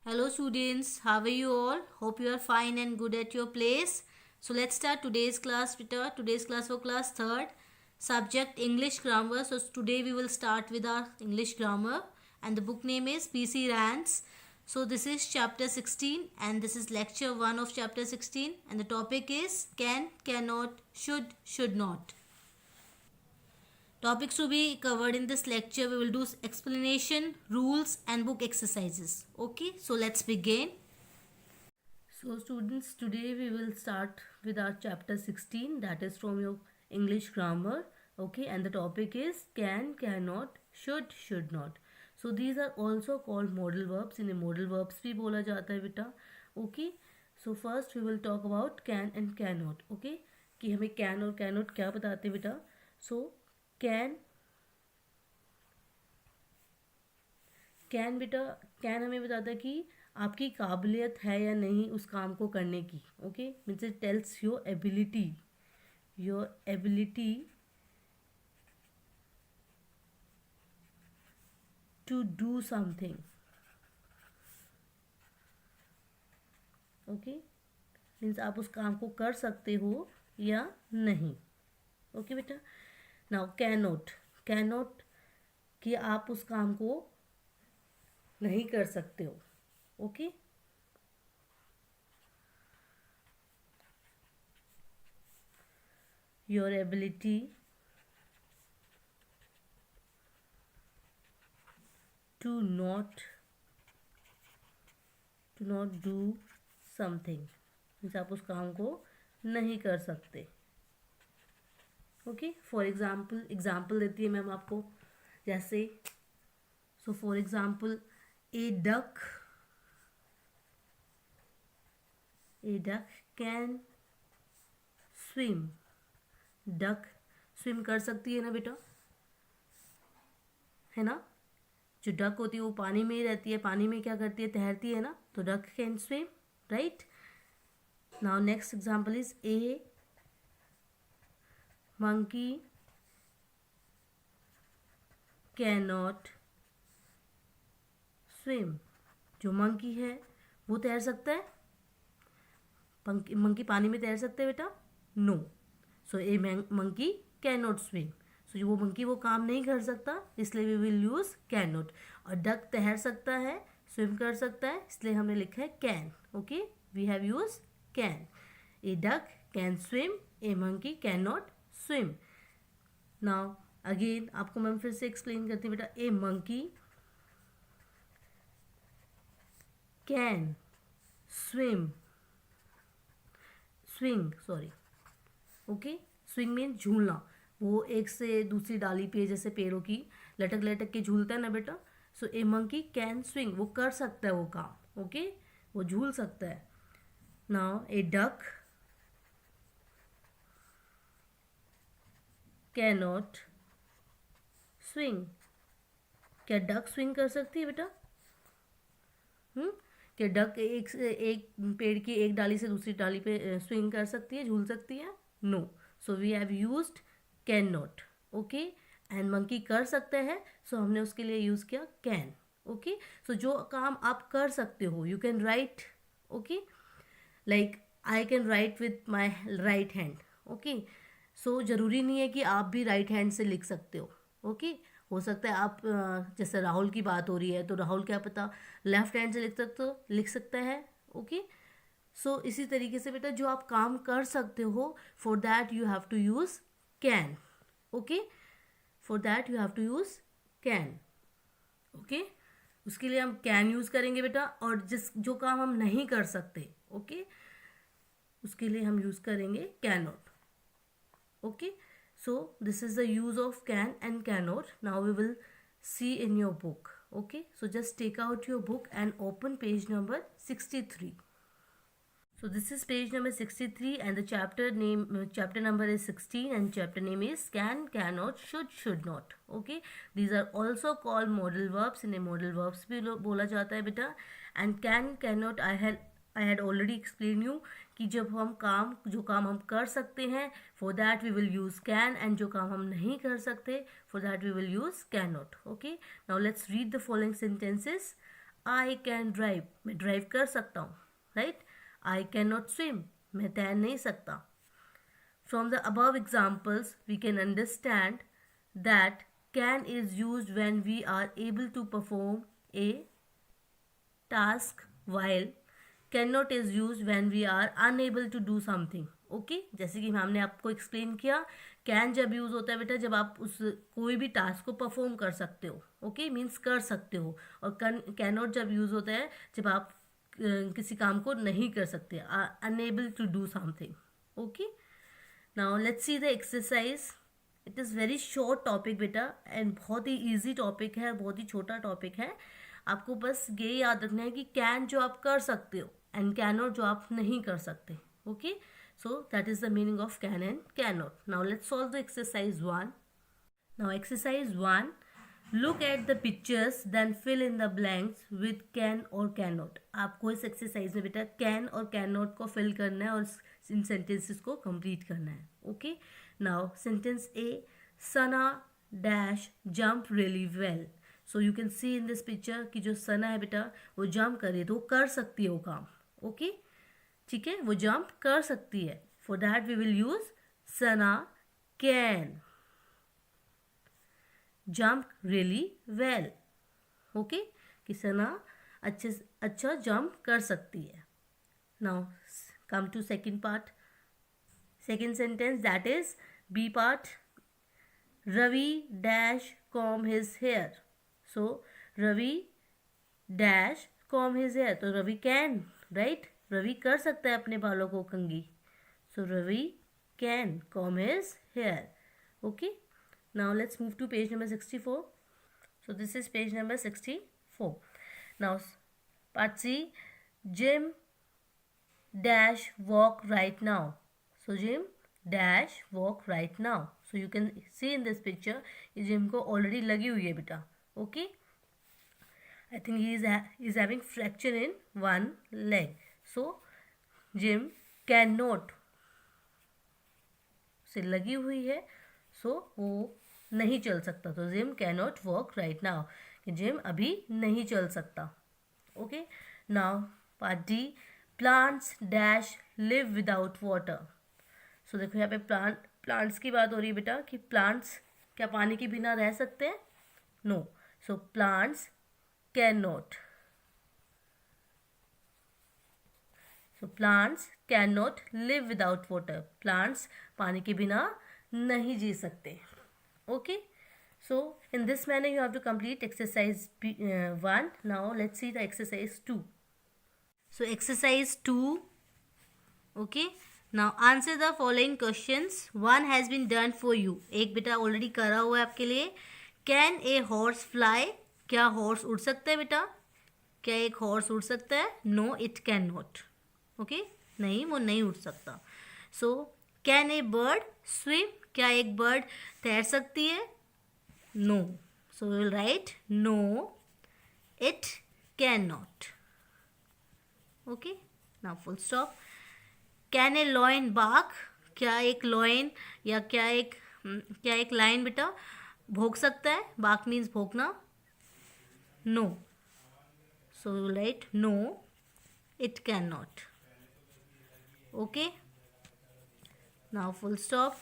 Hello students, how are you all? Hope you are fine and good at your place. So let's start today's class with today's class for class 3rd. Subject English grammar. So today we will start with our English grammar and the book name is PC Rants. So this is chapter 16 and this is lecture 1 of chapter 16 and the topic is can, cannot, should not. Topics to be covered in this lecture, we will do explanation, rules and book exercises. Okay, so let's begin. So students, today we will start with our chapter 16, that is from your English grammar. Okay, and the topic is can, cannot, should not. So these are also called modal verbs. इन्हें modal verbs भी बोला जाता है बेटा. Okay, so first we will talk about can and cannot. Okay, कि हमें can और cannot क्या बताते हैं बेटा. So कैन बेटा, कैन हमें बताता है कि आपकी काबिलियत है या नहीं उस काम को करने की. Okay, means it tells your ability to do something. Okay, means आप उस काम को कर सकते हो या नहीं. ओके बेटा. नाउ कैनॉट कि आप उस काम को नहीं कर सकते हो. Okay, your ability to not do something means आप उस काम को नहीं कर सकते. ओके, फॉर एग्जाम्पल देती है मैम आपको. जैसे so for example A duck can swim. Duck swim कर सकती है ना बेटा, है ना. जो डक होती है वो पानी में ही रहती है, पानी में क्या करती है, तैरती है ना. तो duck can swim, right. Now next example is a monkey cannot swim. जो मंकी है वो तैर सकता है. मंकी पानी में तैर सकते हैं बेटा, no. So a monkey can not swim. So वो मंकी वो काम नहीं कर सकता, इसलिए we will use can not. और डक तैर सकता है, स्विम कर सकता है, इसलिए हमने लिखा है can. Okay, we have use can. A duck can swim, a monkey can not swim. Now again आपको मैं फिर से एक्सप्लेन करती हूँ बेटा. A monkey can swing. Okay, swing mean झूलना. वो एक से दूसरी डाली पे जैसे पेड़ों की लटक लटक के झूलता है ना बेटा. सो ए मंकी कैन स्विंग, वो कर सकता है वो काम. ओके, वो झूल सकता है. Now A duck can not swing. क्या डक स्विंग कर सकती है बेटा? क्या डक एक पेड़ की एक डाली से दूसरी डाली पे स्विंग कर सकती है, झूल सकती है? No. So we have used can not. Okay, and monkey कर सकते हैं, सो हमने उसके लिए यूज किया कैन. ओके, सो जो काम आप कर सकते हो, you can write. Okay, like I can write with my right hand. Okay, so जरूरी नहीं है कि आप भी राइट हैंड से लिख सकते हो. ओके, हो सकता है आप जैसे राहुल की बात हो रही है तो राहुल क्या पता लेफ्ट हैंड से लिख सकता है. ओके, सो इसी तरीके से बेटा जो आप काम कर सकते हो, for that you have to use can. Okay, for that you have to use can. Okay, उसके लिए हम कैन यूज करेंगे बेटा. और जो काम हम नहीं कर सकते, ओके, उसके लिए हम यूज करेंगे can not. Okay, so this is the use of can and cannot. Now we will see in your book. Okay, so just take out your book and open page number 63. So this is page number 63 and the chapter number is 16 and chapter name is can, cannot, should not. Okay, these are also called modal verbs. इन्हें modal verbs भी बोला जाता है बेटा. And can, cannot I had already explained you कि जो काम हम कर सकते हैं, for that we will use can, and जो काम हम नहीं कर सकते, for that we will use cannot. Okay, now let's read the following sentences. I can drive, मैं ड्राइव कर सकता हूँ, right. I can not swim, मैं तैर नहीं सकता. From the above examples, we can understand that can is used when we are able to perform a task, while cannot is used when we are unable to do something. Okay जैसे कि हमने आपको explain किया, can जब use होता है बेटा जब आप उस कोई भी टास्क को परफॉर्म कर सकते हो, ओके मीन्स कर सकते हो. और कैनॉट जब यूज़ होता है जब आप किसी काम को नहीं कर सकते, unable to do something. Okay Now let's see the exercise. It is very short topic बेटा and बहुत ही easy topic है, बहुत ही छोटा topic है. आपको बस ये याद रखना है कि can जो आप कर सकते हो and cannot जो आप नहीं कर सकते. Okay, so that is the meaning of can and cannot. Now let's solve the exercise 1. Now exercise 1. Look at the pictures then fill in the blanks with can or cannot. आपको इस exercise में बेटा can और cannot को fill करना है और इन sentences को complete करना है. Okay. Now sentence A. Sana dash jump really well. So you can see in this picture कि जो सना है बेटा वो jump करे तो कर सकती है वो काम. Okay. ठीक है, वो jump कर सकती है. For that we will use Sana can jump really well. Okay कि सना अच्छा जंप कर सकती है. Now come to second part, second sentence that is B part. Ravi dash comb his hair. So Ravi dash comb his hair, तो Ravi can, right, Ravi कर सकता है अपने बालों को कंघी. So Ravi can comb his hair. Okay. Now let's move to page number 64. So this is page number 64. Now part C. Jim dash walk right now. So Jim dash walk right now. So you can see in this picture Jim को already लगी हुई है बेटा. Okay. I think he is having fracture in one leg. So Jim cannot से लगी हुई है, so वो नहीं चल सकता. तो Jim cannot walk right now, कि जिम अभी नहीं चल सकता. Okay. Now part D. Plants dash live without water. So देखो यहाँ पे प्लांट्स की बात हो रही है बेटा कि प्लांट्स क्या पानी के बिना रह सकते हैं? No. So plants can not. So plants can not live without water. Plants पानी के बिना नहीं जी सकते. Okay, so in this manner you have to complete exercise 1. Now let's see the exercise 2. So exercise 2. Okay, now answer the following questions. One has been done for you. एक बेटा already करा हुआ है आपके लिए. Can a horse fly? क्या horse उड़ सकता है बेटा? क्या एक हॉर्स उड़ सकता है? No, it cannot. Okay, नहीं, वो नहीं उड़ सकता. So can a bird swim? क्या एक बर्ड तैर सकती है? No. So we will write no, it can not. Okay. Now full stop. Can a lion bark? क्या एक लॉयन या क्या एक लाइन बेटा भौंक सकता है? बार्क मीन्स भौंकना. No. So we will write no, it can not. Okay. Now full stop.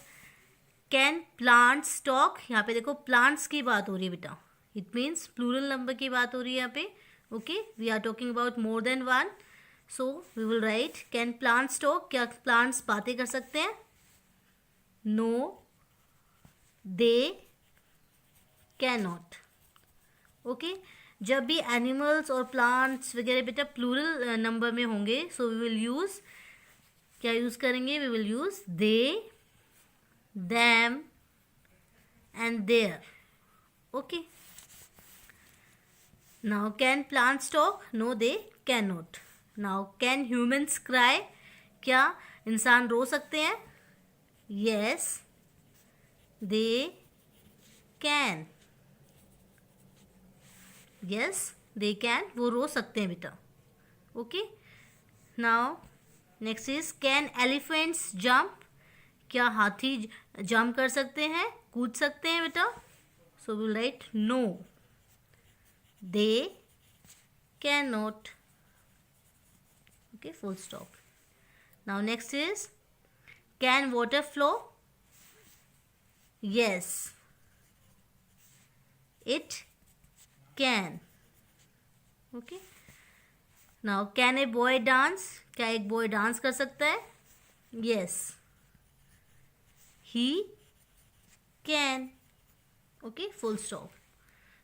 Can plants talk? यहाँ पे देखो प्लांट्स की बात हो रही है बेटा, इट मीन्स प्लूरल नंबर की बात हो रही है यहाँ पे. Okay, we are talking about more than one. So we will write can plants talk? क्या प्लांट्स बातें कर सकते हैं? No, they can not. Okay. जब भी एनिमल्स और प्लांट्स वगैरह बेटा प्लूरल नंबर में होंगे, सो वी विल यूज, क्या यूज करेंगे? We will use they, them and their. Okay. Now can plants talk? No, they cannot. Now can humans cry? क्या इंसान रो सकते हैं? Yes, they can. Yes, they can. वो रो सकते हैं बेटा. Okay. Now next is can elephants jump? क्या हाथी जंप कर सकते हैं, कूद सकते हैं बेटा? So will write no, they cannot. Okay, full stop. Now next is, can water flow? Yes, it can. Okay. Now can a boy dance? क्या एक boy डांस कर सकता है? Yes, he can. Okay, full stop.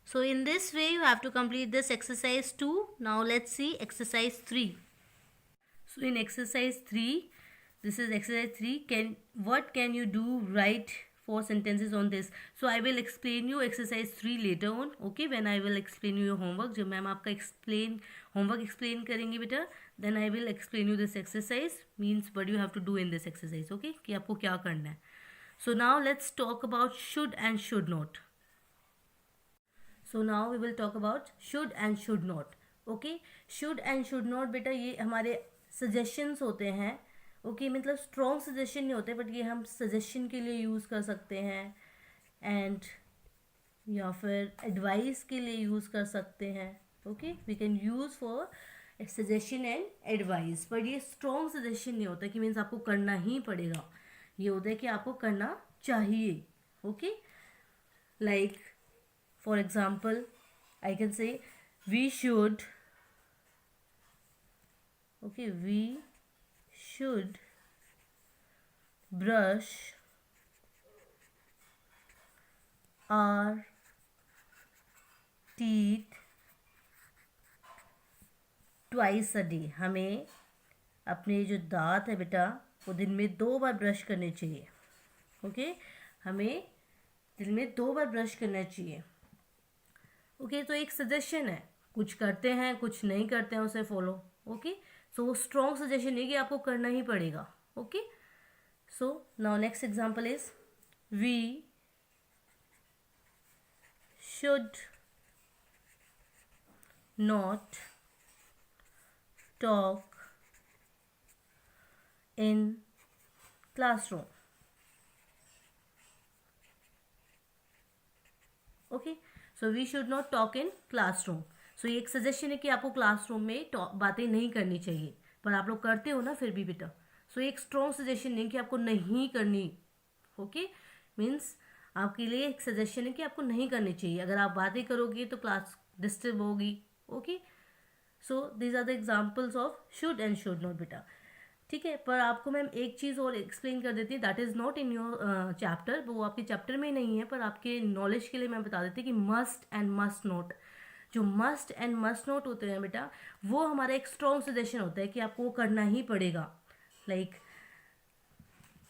So in this way you have to complete this exercise 2. Now let's see exercise 3. So in exercise 3, this is exercise 3. What can you do? Write 4 sentences on this. So I will explain you exercise 3 later on. Okay, when I will explain you your homework. जब ma'am आपका homework explain करेंगे बेटा, then I will explain you this exercise. Means what you have to do in this exercise. Okay, कि आपको क्या करना है. So now let's talk about should and should not. So now we will talk about should and should not. Okay, should and should not बेटा ये हमारे suggestions होते हैं. ओके मतलब स्ट्रॉन्ग सजेशन नहीं होते, बट ये हम सजेशन के लिए यूज़ कर सकते हैं एंड या फिर एडवाइस के लिए यूज़ कर सकते हैं. Okay, we can use for suggestion and advice, but ये स्ट्रॉन्ग सजेशन नहीं होता कि मीन्स आपको करना ही पड़ेगा. ये होता है कि आपको करना चाहिए. Okay, like for example I can say we should. Okay, we should brush our teeth twice a day. हमें अपने जो दांत है बेटा वो दिन में 2 बार ब्रश करने चाहिए. ओके, हमें दिन में 2 बार ब्रश करना चाहिए. ओके, तो एक सजेशन है, कुछ करते हैं कुछ नहीं करते हैं उसे फॉलो. ओके, सो वो स्ट्रॉन्ग सजेशन है कि आपको करना ही पड़ेगा. Okay, so now next example is we should not talk in classroom. Okay, so we should not talk in classroom. So ये एक सजेशन है कि आपको क्लासरूम में बातें नहीं करनी चाहिए, पर आप लोग करते हो ना फिर भी बेटा. सो एक स्ट्रॉन्ग सजेशन नहीं कि आपको नहीं करनी. ओके, मीन्स आपके लिए एक सजेशन है कि आपको नहीं करनी चाहिए. अगर आप बातें करोगे तो क्लास डिस्टर्ब होगी. Okay, so these are the examples of should and should not बेटा. ठीक है, पर आपको मैम एक चीज़ और एक्सप्लेन कर देती है, that is not in your chapter. वो आपके चैप्टर में नहीं है, पर आपके नॉलेज के लिए मैं बता देती कि मस्ट एंड मस्ट नॉट. जो मस्ट एंड मस्ट नोट होते हैं बेटा वो हमारा एक स्ट्रॉन्ग सजेशन होता है कि आपको वो करना ही पड़ेगा. Like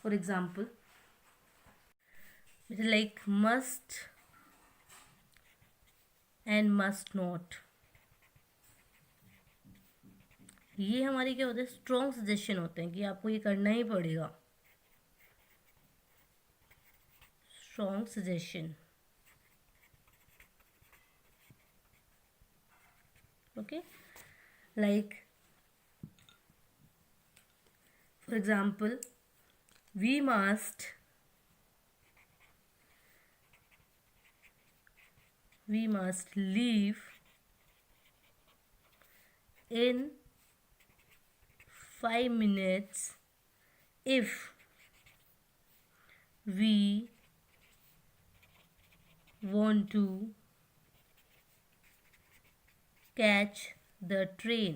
for example like must and must not, ये हमारे क्या होते हैं, स्ट्रॉन्ग सजेशन होते हैं कि आपको ये करना ही पड़ेगा. Strong suggestion. Okay, like for example we must leave in 5 minutes if we want to catch the train.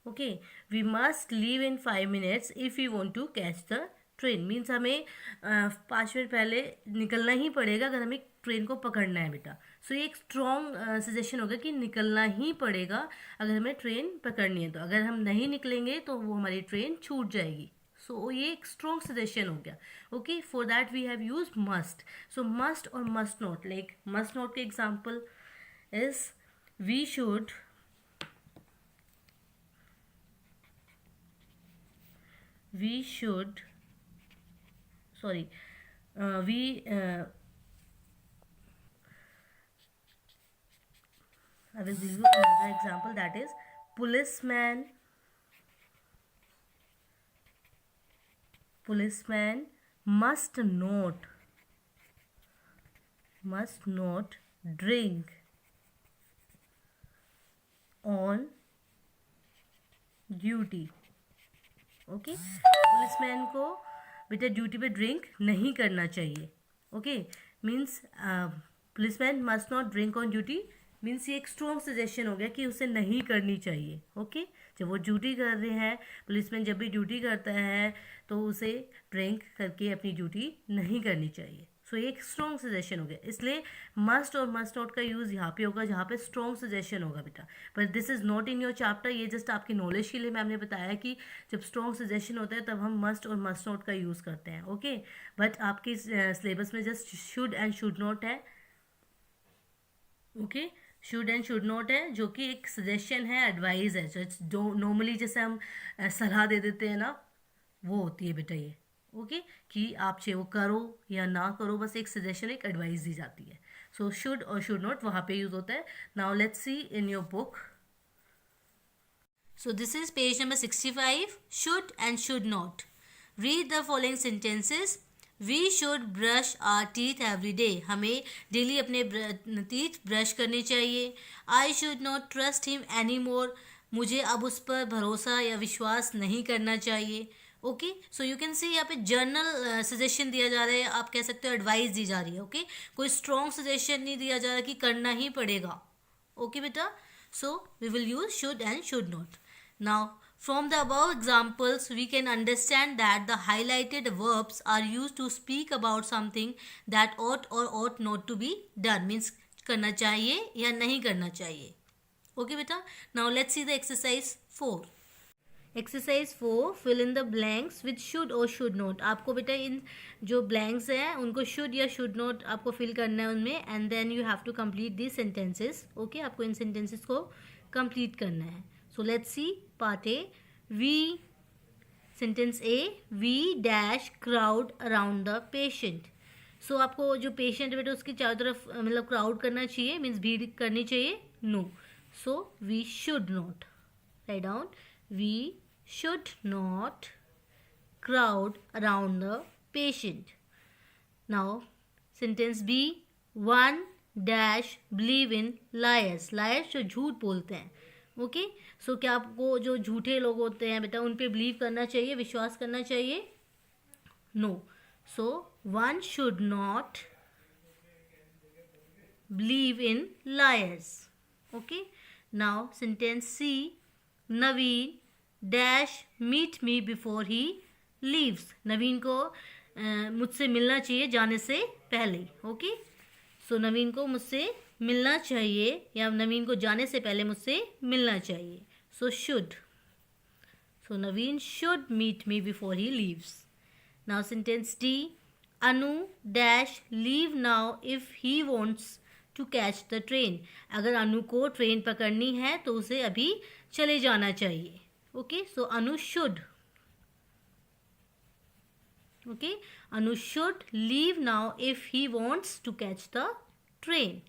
Okay, we must leave in 5 minutes if we want to catch the train. Means हमें 5 minute पहले निकलना ही पड़ेगा अगर हमें train को पकड़ना है बेटा. सो ये एक स्ट्रॉन्ग सजेशन होगा कि निकलना ही पड़ेगा अगर हमें ट्रेन पकड़नी है. तो अगर हम नहीं निकलेंगे तो वो हमारी ट्रेन छूट जाएगी. सो ये एक स्ट्रॉन्ग सजेशन हो गया. Okay, for that we have use must. So must और must not, like must not के example is we should sorry we I will give you another example, that is policeman must not drink on duty. Okay, policeman को बेटा duty पे drink नहीं करना चाहिए। Okay, means policeman must not drink on duty, means ये एक strong suggestion हो गया कि उसे नहीं करनी चाहिए। ओके, जब वो ड्यूटी कर रहे हैं, पुलिसमैन जब भी ड्यूटी करता है तो उसे ड्रिंक करके अपनी ड्यूटी नहीं करनी चाहिए। सो ये एक स्ट्रॉन्ग सजेशन हो गया, इसलिए मस्ट और मस्ट नॉट का यूज़ यहाँ पे होगा जहाँ पे स्ट्रॉन्ग सजेशन होगा बेटा। But this is not in your chapter, ये जस्ट आपकी नॉलेज के लिए मैम ने बताया कि जब स्ट्रॉन्ग सजेशन होता है तब हम मस्ट और मस्ट नॉट का यूज़ करते हैं। ओके, बट आपके सिलेबस में just should and should not है। Okay, should and should not है जो कि एक सजेशन है, एडवाइस है, जो नॉर्मली जैसे हम सलाह दे देते हैं ना, वो होती है बेटा ये। ओके, कि आप चाहे वो करो या ना करो, बस एक सजेशन, एक एडवाइस दी जाती है। सो शुड और शुड नॉट वहाँ पे यूज होता है। Now let's see in your book. So this is page number 65, should and should not. Read the following sentences. We should brush our teeth every day. हमें daily अपने teeth brush करने चाहिए। I should not trust him any more. मुझे अब उस पर भरोसा या विश्वास नहीं करना चाहिए। Okay, so you can see यहाँ पे जर्नल सजेशन दिया जा रहा है, आप कह सकते हो एडवाइस दी जा रही है। ओके, कोई स्ट्रॉन्ग सजेशन नहीं दिया जा रहा कि करना ही पड़ेगा। ओके बेटा, so we will use should and should not. Now from the above examples, we can understand that the highlighted verbs are used to speak about something that ought or ought not to be done. Means करना चाहिए या नहीं करना चाहिए। Okay बेटा, now let's see the exercise 4. Exercise 4, fill in the blanks with should or should not. आपको बेटा इन जो blanks हैं उनको should या should not आपको fill करना है उनमें, and then you have to complete these sentences. Okay, आपको इन sentences को complete करना है। So let's see part A. We, sentence A, we dash crowd around the patient. So आपको जो patient है बेटा उसकी चारों तरफ मतलब crowd करना चाहिए, means भीड़ करनी चाहिए। No. So we should not. Write down. We should not crowd around the patient. Now sentence B, one dash believe in liars. Liars जो झूठ बोलते हैं। ओके, सो क्या आपको जो झूठे लोग होते हैं बेटा उन पे बिलीव करना चाहिए, विश्वास करना चाहिए? No. So one should not believe in liars. Okay, now sentence C, Naveen dash meet me before he leaves. Naveen को मुझसे मिलना चाहिए जाने से पहले। ओके, सो नवीन को मुझसे मिलना चाहिए या नवीन को जाने से पहले मुझसे मिलना चाहिए। So should, so Naveen should meet me before he leaves. Now sentence D, Anu dash leave now if he wants to catch the train. अगर अनु को ट्रेन पकड़नी है तो उसे अभी चले जाना चाहिए। Okay, so Anu should. Okay, Anu should leave now if he wants to catch the train.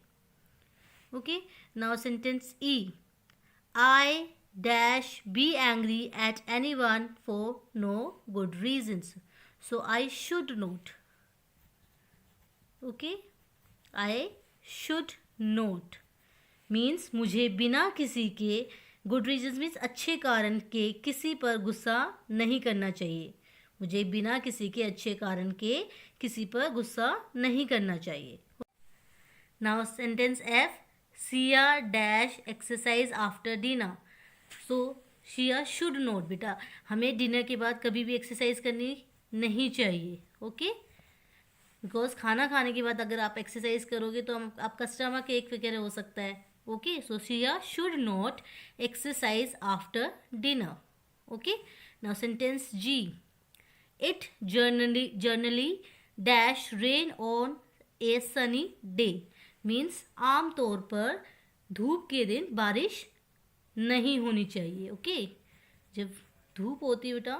Okay, now sentence E, I dash be angry at anyone for no good reasons. So I should not. Okay, I should not means मुझे बिना किसी के, good reasons means अच्छे कारण के, किसी पर गुस्सा नहीं करना चाहिए। मुझे बिना किसी के अच्छे कारण के किसी पर गुस्सा नहीं करना चाहिए। Now sentence F, Sia dash exercise after dinner. So Sia should not, बेटा हमें डिनर के बाद कभी भी एक्सरसाइज करनी नहीं चाहिए। ओके, बिकॉज खाना खाने के बाद अगर आप एक्सरसाइज करोगे तो आपका स्टमक एक वगैरह हो सकता है। Okay, so Sia should not exercise after dinner. Okay, now sentence G, it generally dash rain on a sunny day. Means आमतौर पर धूप के दिन बारिश नहीं होनी चाहिए। ओके, जब धूप होती है बेटा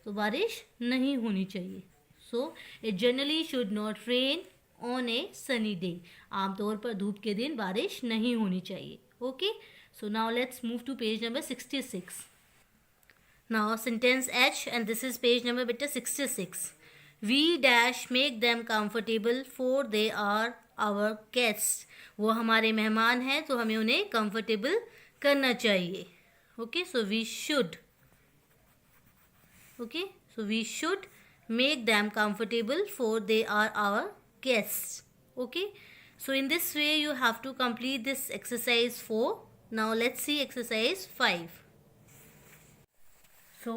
तो बारिश नहीं होनी चाहिए। So it generally should not rain on a sunny day. आमतौर पर धूप के दिन बारिश नहीं होनी चाहिए। Okay, so now let's move to page number 66. Now sentence H and this is page number बेटा 66. We dash make them comfortable for they are our guests. वो हमारे मेहमान हैं तो हमें उन्हें कंफर्टेबल करना चाहिए. Okay, so we should. Okay, so we should make them comfortable for they are our guests. Okay, so in this way you have to complete this exercise 4. Now let's see exercise 5. So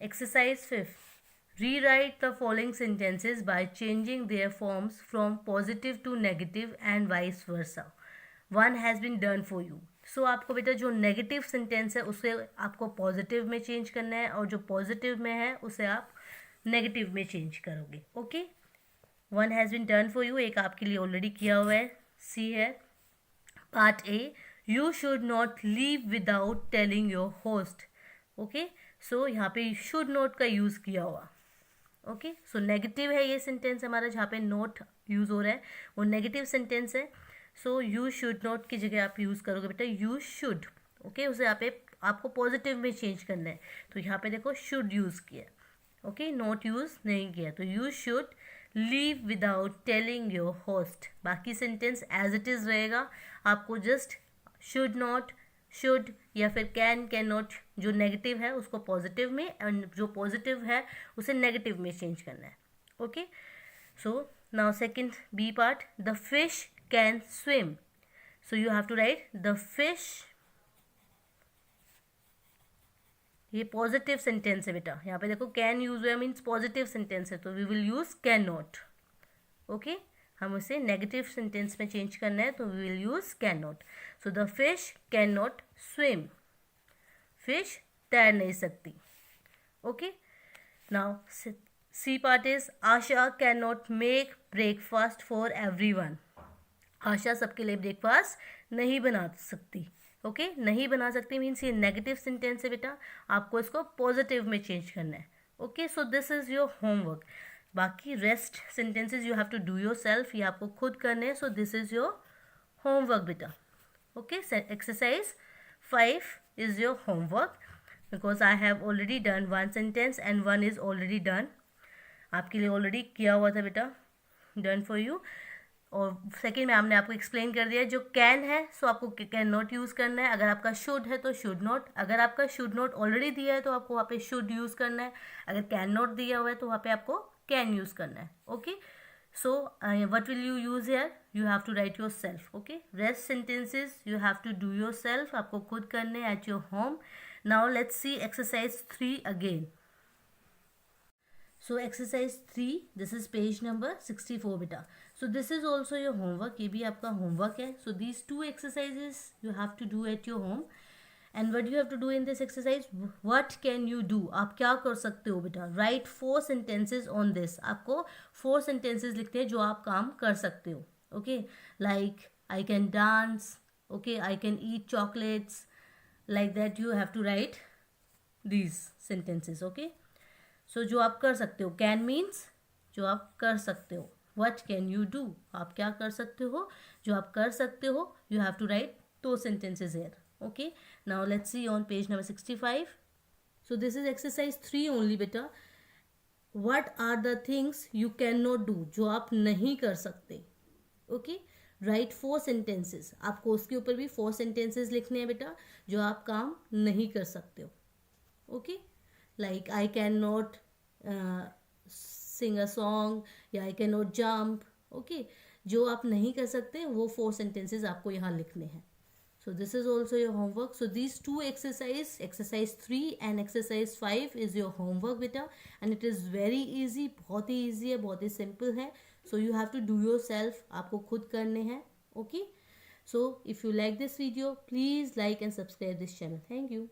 exercise 5, rewrite the following sentences by changing their forms from positive to negative and vice versa. One has been done for you. सो आपको बेटा जो negative sentence है उसे आपको positive में change करना है और जो पॉजिटिव में है उसे आप नेगेटिव में चेंज करोगे. Okay, one has been done for you एक आपके लिए ऑलरेडी किया हुआ है. सी है part A, you should not leave without telling your host. Okay, so यहाँ पे शुड नॉट का यूज़ किया हुआ. ओके, सो नेगेटिव है ये सेंटेंस हमारा, जहाँ पे नॉट यूज़ हो रहा है वो नेगेटिव सेंटेंस है. सो यू शुड नॉट की जगह आप यूज़ करोगे बेटा यू शुड. ओके, उसे यहाँ पे आपको पॉजिटिव में चेंज करना है तो यहाँ पे देखो शुड यूज़ किया. ओके, नॉट यूज़ नहीं किया तो you should leave without telling your host. बाकी सेंटेंस एज इट इज़ रहेगा. आपको जस्ट शुड नॉट, शुड या फिर कैन नॉट जो नेगेटिव है उसको पॉजिटिव में एंड जो पॉजिटिव है उसे नेगेटिव में चेंज करना है. Okay, so now second B part, the fish can swim. So you have to write the fish. ये पॉजिटिव सेंटेंस है बेटा, यहाँ पे देखो कैन यूज हुआ मीन्स पॉजिटिव सेंटेंस है तो we will use can not. Okay, हम उसे नेगेटिव सेंटेंस में चेंज करना है तो we will use can not. So the fish can not swim. Fish तैर नहीं सकती. Okay, now C part is Asha can not make breakfast for everyone. Asha सबके लिए ब्रेकफास्ट नहीं बना सकती. ओके, नहीं बना सकती मीन्स ये नेगेटिव सेंटेंस है बेटा, आपको इसको पॉजिटिव में चेंज करना है. Okay, so this is your homework. बाकी rest sentences you have to do yourself, ये आपको खुद करने हैं. So this is your homework बेटा. Okay, exercise 5 is your homework because I have already done one sentence and one is already done. आपके लिए already किया हुआ था बेटा, डन फॉर यू. और सेकेंड में हमने आपको एक्सप्लेन कर दिया जो कैन है सो आपको कैन नॉट यूज़ करना है. अगर आपका शुड है तो शुड नॉट. अगर आपका शुड नॉट ऑलरेडी दिया है तो आपको वहाँ पे शुड यूज़ करना है. अगर कैन नॉट दिया हुआ है तो वहाँ पे आपको कैन यूज़ करना है. Okay, so what will you use here, you have to write yourself. Okay, rest sentences you have to do yourself, आपको खुद करने at your home. Now let's see exercise 3 again. So exercise 3, this is page number 64 beta. So this is also your homework, ये भी आपका homework है. So these 2 exercises you have to do at your home. And what you have to do in this exercise, what can you do, आप क्या कर सकते हो बेटा. Write 4 sentences on this. आपको 4 sentences लिखते हैं जो आप काम कर सकते हो. Okay, like I can dance. Okay, I can eat chocolates. Like that you have to write these sentences. Okay. सो जो आप कर सकते हो, कैन मीन्स जो आप कर सकते हो. व्हाट कैन यू डू, आप क्या कर सकते हो, जो आप कर सकते हो. You have to write 2 sentences here. Okay, now let's see on page number 65. So this is exercise 3 only बेटा. What are the things you can not do, जो आप नहीं कर सकते. Okay, write 4 sentences. आपको उसके ऊपर भी 4 sentences लिखने हैं बेटा जो आप काम नहीं कर सकते हो. Okay, like I cannot sing a song या I cannot jump. Okay, जो आप नहीं कर सकते वो 4 sentences आपको यहाँ लिखने हैं. So this is also your homework. So these 2 exercise 3 and exercise 5 is your homework beta, and it is very easy. बहुत ही easy है, बहुत ही simple है. So you have to do yourself, आपको खुद करने हैं. Okay, so if you like this video, please like and subscribe this channel. Thank you.